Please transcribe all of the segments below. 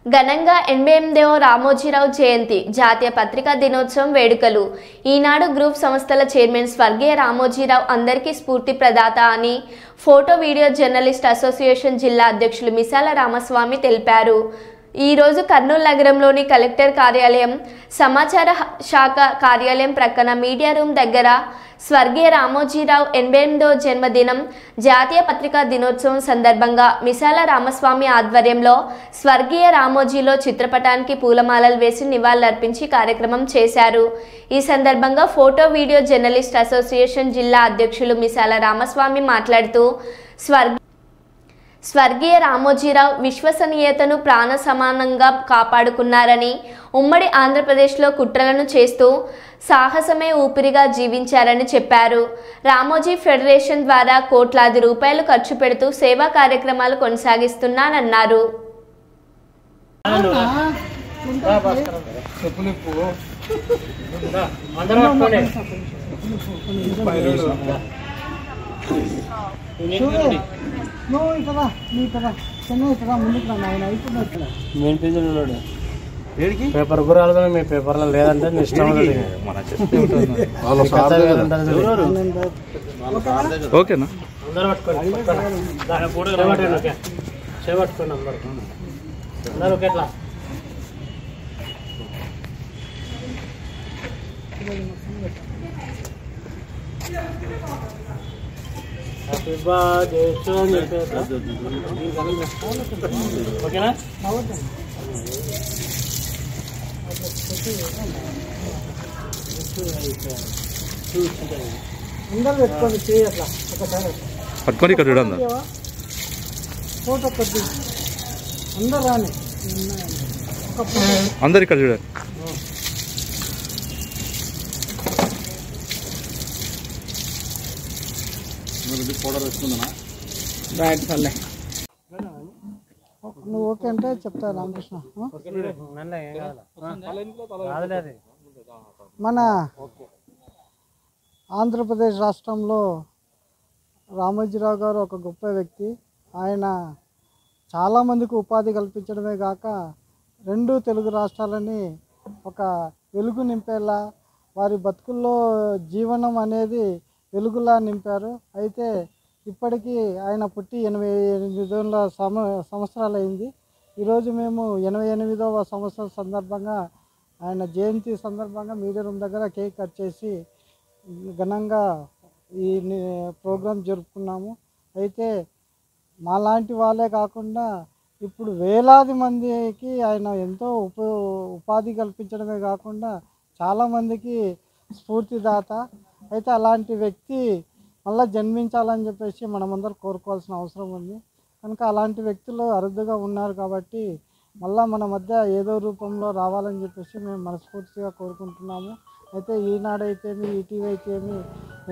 ఘనంగా 88వ రామోజీరావు జయంతి జాతీయ పత్రికా దినోత్సవం వేడుకలు. ఈనాడు గ్రూప్ సంస్థల చైర్మన్ స్వర్గీయ రామోజీరావు అందరికీ స్ఫూర్తి ప్రదాత అని ఫోటో వీడియో జర్నలిస్ట్ అసోసియేషన్ జిల్లా అధ్యక్షులు మిసాల రామస్వామి తెలిపారు. ఈ రోజు కర్నూలు నగరంలోని కలెక్టర్ కార్యాలయం, సమాచార శాఖ కార్యాలయం ప్రక్కన మీడియా రూమ్ దగ్గర స్వర్గీయ రామోజీరావు 88వ జన్మదినం జాతీయ పత్రికా దినోత్సవం సందర్భంగా మిసాల రామస్వామి ఆధ్వర్యంలో స్వర్గీయ రామోజీలో చిత్రపటానికి పూలమాలలు వేసి నివాళులర్పించి కార్యక్రమం చేశారు. ఈ సందర్భంగా ఫోటో వీడియో జర్నలిస్ట్ అసోసియేషన్ జిల్లా అధ్యక్షులు మిసాల రామస్వామి మాట్లాడుతూ స్వర్గీయ రామోజీరావు విశ్వసనీయతను ప్రాణ సమానంగా కాపాడుకున్నారని, ఉమ్మడి ఆంధ్రప్రదేశ్లో కుట్రలను చేస్తూ సాహసమే ఊపిరిగా జీవించారని చెప్పారు. రామోజీ ఫెడరేషన్ ద్వారా కోట్లాది రూపాయలు ఖర్చు పెడుతూ సేవా కార్యక్రమాలు కొనసాగిస్తున్నానన్నారు. పేపర్ గురాలు మీ పేపర్లో లేదంటే ఇష్టం ఓకేనా. చేపట్టుకోండి అందరూ ఎట్లా హ్యాపీ బర్త్డే టు యు ఓకేనా. అందరూ పెట్టుకోండి చేయి అట్లా ఒకసారి పట్టుకొని ఇక్కడ చూడండి ఫోటో కొద్ది అందరూ రాని అందరు ఇక్కడ చూడండి. నువ్వు ఓకే అంటే చెప్తా రామకృష్ణ. మన ఆంధ్రప్రదేశ్ రాష్ట్రంలో రామోజీరావు గారు ఒక గొప్ప వ్యక్తి. ఆయన చాలామందికి ఉపాధి కల్పించడమే కాక రెండు తెలుగు రాష్ట్రాలని ఒక వెలుగు నింపేలా, వారి బతుకుల్లో జీవనం అనేది వెలుగులా నింపారు. అయితే ఇప్పటికీ ఆయన పుట్టి 88 సంవత్సరాలు అయింది. ఈరోజు మేము 88వ సంవత్సరం సందర్భంగా, ఆయన జయంతి సందర్భంగా మీడియా రూమ్ దగ్గర కేక్ కట్ చేసి ఘనంగా ఈ ప్రోగ్రాం జరుపుకున్నాము. అయితే మాలాంటి వాళ్ళే కాకుండా ఇప్పుడు వేలాది మందికి ఆయన ఎంతో ఉపాధి కల్పించడమే కాకుండా చాలామందికి స్ఫూర్తిదాత. అయితే అలాంటి వ్యక్తి మళ్ళీ జన్మించాలని చెప్పేసి మనమందరం కోరుకోవాల్సిన అవసరం ఉంది. కనుక అలాంటి వ్యక్తులు అరుదుగా ఉన్నారు కాబట్టి మళ్ళీ మన మధ్య ఏదో రూపంలో రావాలని చెప్పేసి మేము మనస్ఫూర్తిగా కోరుకుంటున్నాము. అయితే ఈనాడైతేమి, ఈటీవీ అయితేమి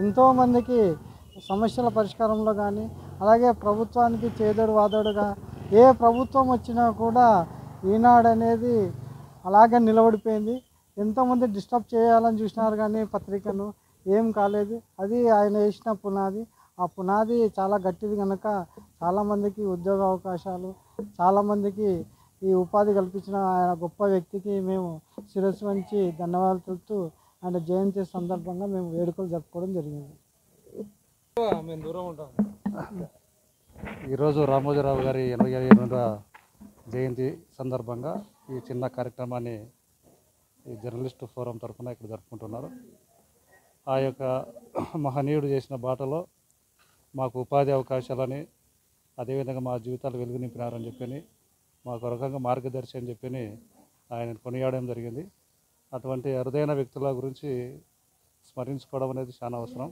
ఎంతోమందికి సమస్యల పరిష్కారంలో కానీ, అలాగే ప్రభుత్వానికి చేదోడు వాదోడుగా ఏ ప్రభుత్వం వచ్చినా కూడా ఈనాడు అనేది అలాగే నిలబడిపోయింది. ఎంతోమంది డిస్టర్బ్ చేయాలని చూసినారు కానీ పత్రికను ఏం కాలేదు. అది ఆయన వేసిన పునాది. ఆ పునాది చాలా గట్టిది కనుక చాలామందికి ఉద్యోగ అవకాశాలు, చాలామందికి ఈ ఉపాధి కల్పించిన ఆయన గొప్ప వ్యక్తికి మేము శిరస్సు వంచి ధన్యవాదాలు తెలుపుతూ ఆయన జయంతి సందర్భంగా మేము వేడుకలు జరుపుకోవడం జరిగింది. ఈరోజు రామోజీరావు గారి 88వ జయంతి సందర్భంగా ఈ చిన్న కార్యక్రమాన్ని ఈ జర్నలిస్టు ఫోరం తరఫున ఇక్కడ జరుపుకుంటున్నారు. ఆ యొక్క మహనీయుడు చేసిన బాటలో మాకు ఉపాధి అవకాశాలని, అదేవిధంగా మా జీవితాలు వెలుగు నింపినారని చెప్పని, మాకు రకంగా మార్గదర్శి అని చెప్పని ఆయన కొనియాడడం జరిగింది. అటువంటి అరుదైన వ్యక్తుల గురించి స్మరించుకోవడం అనేది చాలా అవసరం.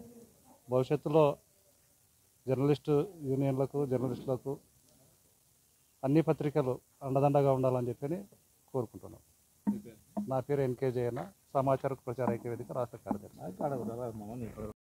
భవిష్యత్తులో జర్నలిస్టు యూనియన్లకు, జర్నలిస్టులకు అన్ని పత్రికలు అండదండగా ఉండాలని చెప్పని కోరుకుంటున్నాం. నా పేరు ఎన్కే జయన్న, సమాచార ప్రచార ఐక్యవేదిక రాష్ట్ర కార్యదర్శి.